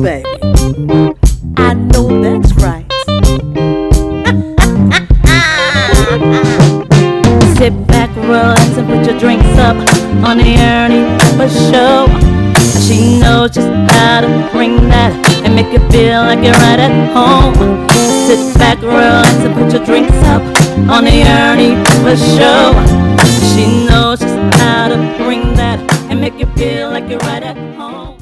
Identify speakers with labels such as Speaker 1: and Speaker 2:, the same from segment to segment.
Speaker 1: baby. I know that's right. Sit back, relax, and put your drinks up on the Ernee for show. She knows just how to bring that and make you feel like you're right at home. Sit back, relax, and put your drinks up on the Ernee for show. She knows just how to bring that and make you feel like you're right at home.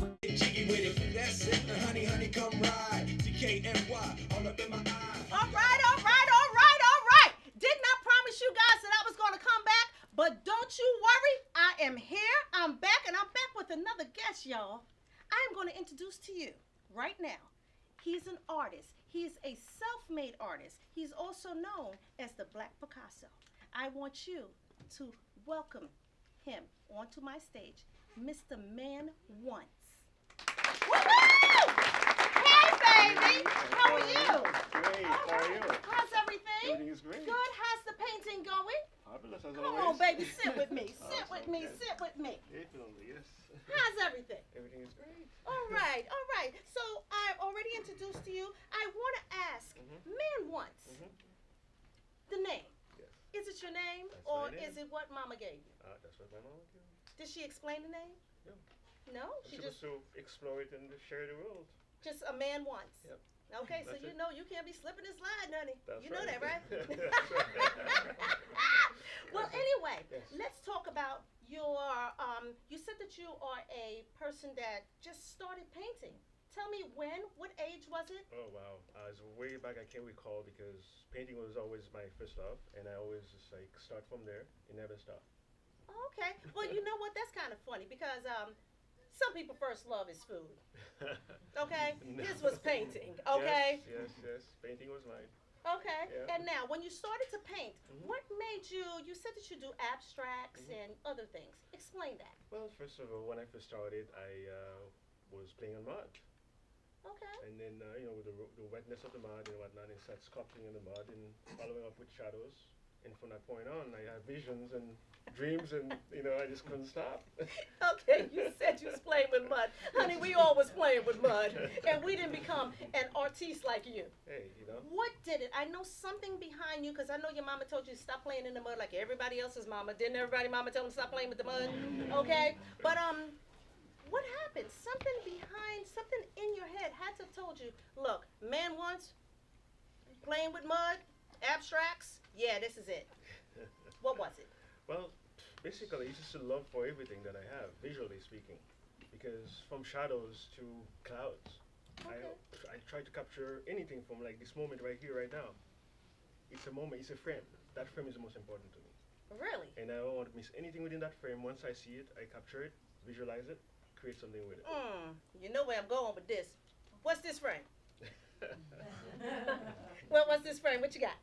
Speaker 2: All right. Didn't I promise you guys that I was going to come back? But don't you worry, I am here, I'm back, and I'm back with another guest, y'all. I am going to introduce to you right now. He's an artist. He's a self-made artist. He's also known as the Black Picasco. I want you to welcome him onto my stage, Mr. Manonce. Hey, baby. How are you?
Speaker 3: Great. How are you?
Speaker 2: How's everything?
Speaker 3: Everything is great.
Speaker 2: Good. How's the painting going?
Speaker 3: Fabulous as
Speaker 2: Come
Speaker 3: always.
Speaker 2: on, baby. Sit with me. Sit with me.
Speaker 3: Okay.
Speaker 2: Sit with me.
Speaker 3: Definitely, yes.
Speaker 2: How's everything?
Speaker 3: Everything is great.
Speaker 2: All right. So I've already introduced to you. I want to ask, Manonce, the name.
Speaker 3: Yes.
Speaker 2: Is it your name
Speaker 3: That's
Speaker 2: or
Speaker 3: my name.
Speaker 2: is it what Mama gave you?
Speaker 3: That's what my mom would do.
Speaker 2: Did she explain the name?
Speaker 3: No.
Speaker 2: No?
Speaker 3: I'm
Speaker 2: She
Speaker 3: supposed
Speaker 2: just
Speaker 3: to explore it and share the world.
Speaker 2: a man once.
Speaker 3: Yep.
Speaker 2: Okay, so
Speaker 3: That's
Speaker 2: you
Speaker 3: it.
Speaker 2: know you can't be slipping and sliding, honey.
Speaker 3: That's
Speaker 2: You know that, right?
Speaker 3: That's right.
Speaker 2: Well, anyway,
Speaker 3: Yes.
Speaker 2: let's talk about your. You said that you are a person that just started painting. Tell me when, what age was it?
Speaker 3: Oh, wow. As way back, I can't recall because painting was always my first love, and I always just like start from there and never stop.
Speaker 2: Okay. Well, you know what? That's kind of funny because some people first love is food. Okay.
Speaker 3: No.
Speaker 2: His was painting. Okay.
Speaker 3: Yes. Painting was mine.
Speaker 2: Okay.
Speaker 3: Yeah.
Speaker 2: And now, when you started to paint, what made you? You said that you do abstracts and other things. Explain that.
Speaker 3: Well, first of all, when I first started, I was playing on mud.
Speaker 2: Okay.
Speaker 3: And then, with the wetness of the mud and whatnot, I started sculpting in the mud and following up with shadows. And from that point on, I had visions and dreams, and I just couldn't stop.
Speaker 2: Okay, you said you was playing with mud. Honey, we all was playing with mud. And we didn't become an artiste like you.
Speaker 3: Hey,
Speaker 2: What did it? I know something behind you because I know your mama told you to stop playing in the mud like everybody else's mama. Didn't everybody mama tell them to stop playing with the mud? Okay? But what happened? Something behind, something in your head had to have told you, look, Manonce, playing with mud, abstracts, yeah, this is it. What was it?
Speaker 3: Well, basically, it's just a love for everything that I have, visually speaking. Because from shadows to clouds,
Speaker 2: Okay.
Speaker 3: I try to capture anything from like this moment right here, right now. It's a moment, it's a frame. That frame is the most important to me.
Speaker 2: Really?
Speaker 3: And I don't want to miss anything within that frame. Once I see it, I capture it, visualize it, create something with it.
Speaker 2: You know where I'm going with this. What's this frame? What's this frame? What you got?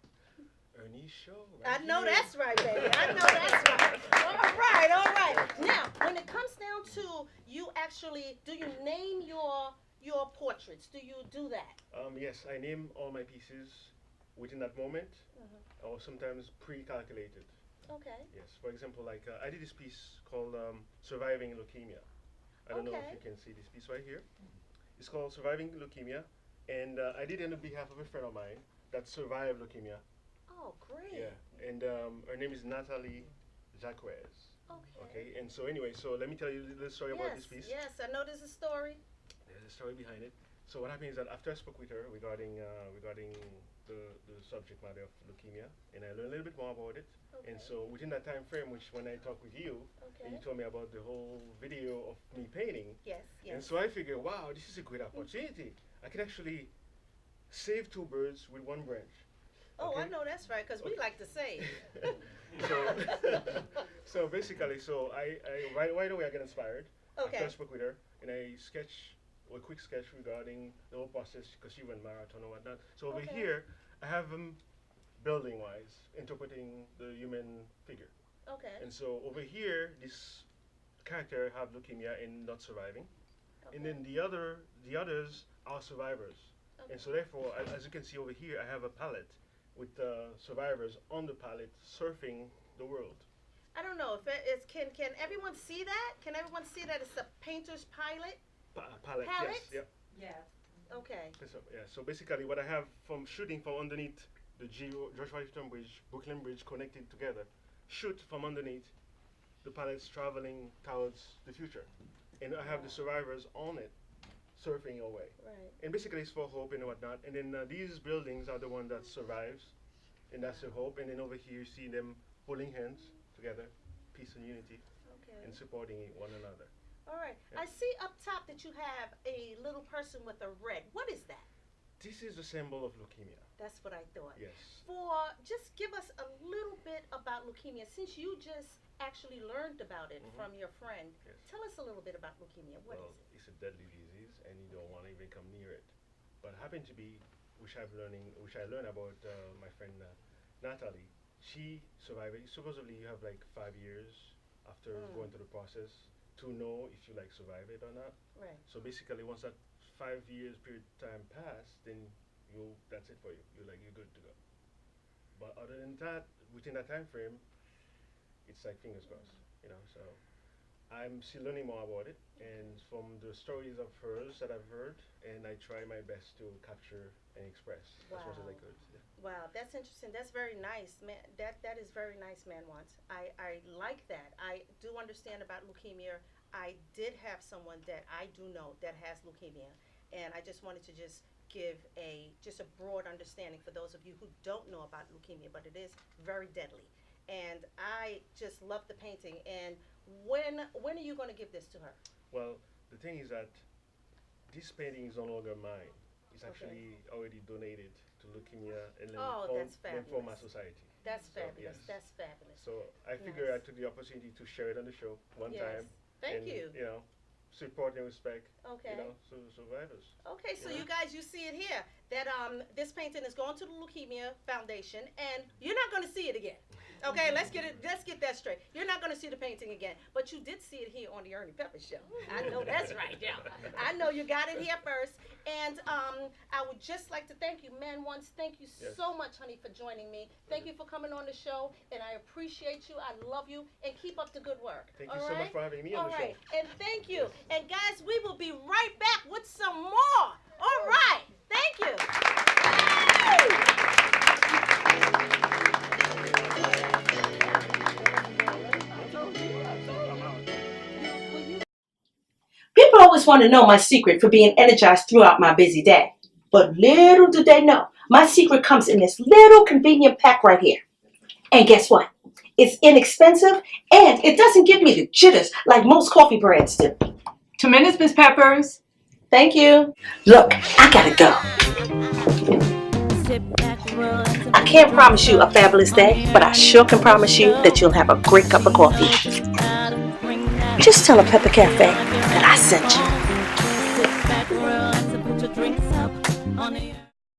Speaker 3: Ernee show.
Speaker 2: I
Speaker 3: Right
Speaker 2: know
Speaker 3: here.
Speaker 2: that's right, baby. I know that's right. All right. Now, when it comes down to you actually, do you name your portraits? Do you do that?
Speaker 3: Yes, I name all my pieces within that moment, or sometimes pre-calculated.
Speaker 2: Okay.
Speaker 3: Yes. For example, like I did this piece called "Surviving Leukemia." I don't know if
Speaker 2: Okay.
Speaker 3: you can see this piece right here. It's called "Surviving Leukemia," and I did it on behalf of a friend of mine that survived leukemia.
Speaker 2: Oh, great.
Speaker 3: Yeah, and her name is Natalie Jacques.
Speaker 2: Okay.
Speaker 3: Okay, and so anyway, so let me tell you a little story about this piece.
Speaker 2: Yes, I know there's a story.
Speaker 3: There's a story behind it. So what happened is that after I spoke with her regarding the subject matter of leukemia, and I learned a little bit more about it.
Speaker 2: Okay.
Speaker 3: And so within that time frame, which when I talked with you, and
Speaker 2: Okay.
Speaker 3: you told me about the whole video of me painting,
Speaker 2: Yes,
Speaker 3: and
Speaker 2: yes.
Speaker 3: so I figured, wow, this is a great opportunity. I can actually save two birds with one branch.
Speaker 2: Oh, I
Speaker 3: Okay.
Speaker 2: know that's right, because we like to save.
Speaker 3: so, so basically, right away I got inspired.
Speaker 2: Okay.
Speaker 3: After I spoke with her, and I sketched a quick sketch regarding the whole process because she went marathon or whatnot. So over
Speaker 2: Okay.
Speaker 3: here, I have them building-wise interpreting the human figure.
Speaker 2: Okay.
Speaker 3: And so over here, this character have leukemia and not surviving, and then the others are survivors.
Speaker 2: Okay.
Speaker 3: And so therefore, as you can see over here, I have a palette with survivors on the palette surfing the world.
Speaker 2: I don't know if it is. Can everyone see that? Can everyone see that it's a painter's palette?
Speaker 3: Palette,
Speaker 2: Palette?
Speaker 3: yes, yep.
Speaker 2: Yeah. Okay.
Speaker 3: So basically, what I have from shooting from underneath the George Washington Bridge, Brooklyn Bridge connected together, shoot from underneath the pilots traveling towards the future, and I have the survivors on it, surfing away.
Speaker 2: Right.
Speaker 3: And basically, it's for hope and whatnot. And then these buildings are the one that survives, and that's the hope. And then over here, you see them holding hands together, peace and unity,
Speaker 2: Okay.
Speaker 3: and supporting one another.
Speaker 2: All right.
Speaker 3: Yeah.
Speaker 2: I see up top that you have a little person with a red. What is that?
Speaker 3: This is a symbol of leukemia.
Speaker 2: That's what I thought.
Speaker 3: Yes.
Speaker 2: Just give us a little bit about leukemia, since you just actually learned about it from your friend.
Speaker 3: Yes.
Speaker 2: Tell us a little bit about leukemia. What
Speaker 3: Well,
Speaker 2: is it?
Speaker 3: it's a deadly disease, and you don't want to even come near it. But happened to be, which I learned about my friend Natalie. She survived it. Supposedly, you have like 5 years after going through the process to know if you like survive it or not.
Speaker 2: Right.
Speaker 3: So basically, once that 5 years period time passed, then that's it for you. You're good to go. But other than that, within that time frame, it's like fingers crossed, So I'm still learning more about it, and from the stories of hers that I've heard, and I try my best to capture and express as much as I could. Yeah.
Speaker 2: Wow, that's interesting. That's very nice, man. That is very nice, Manonce. I like that. I do understand about leukemia. I did have someone that I do know that has leukemia, and I just wanted to just give a broad understanding for those of you who don't know about leukemia, but it is very deadly. And I just love the painting. And when are you going to give this to her?
Speaker 3: Well, the thing is that this painting is no longer mine. It's actually already donated to Leukemia and
Speaker 2: that's
Speaker 3: Lymphoma
Speaker 2: fabulous.
Speaker 3: Society.
Speaker 2: That's
Speaker 3: So,
Speaker 2: fabulous.
Speaker 3: yes.
Speaker 2: That's fabulous.
Speaker 3: So I figured I took the opportunity to share it on the show one
Speaker 2: Yes.
Speaker 3: time.
Speaker 2: Thank
Speaker 3: and,
Speaker 2: you.
Speaker 3: Support and respect.
Speaker 2: Okay.
Speaker 3: Survivors.
Speaker 2: Okay, so
Speaker 3: Yeah.
Speaker 2: you guys, you see it here, that this painting is going to the Leukemia Foundation, and you're not going to see it again. Okay, let's get that straight. You're not going to see the painting again, but you did see it here on the Ernee Pepper Show. I know that's right, yeah. I know you got it here first, and I would just like to thank you, Manonce. Thank you so much, honey, for joining me. Thank you for coming on the show, and I appreciate you. I love you, and keep up the good work.
Speaker 3: Thank you so much for having me on the show.
Speaker 2: And thank you. And guys, we will be right back with some more. All right. Thank you. People always want to know my secret for being energized throughout my busy day. But little do they know, my secret comes in this little convenient pack right here. And guess what? It's inexpensive, and it doesn't give me the jitters like most coffee brands do.
Speaker 4: 2 minutes, Miss Peppers.
Speaker 2: Thank you. Look, I gotta go. I can't promise you a fabulous day, but I sure can promise you that you'll have a great cup of coffee. Just tell a Pepper Cafe that I sent you.
Speaker 1: Sit back, relax, and put your drinks up on the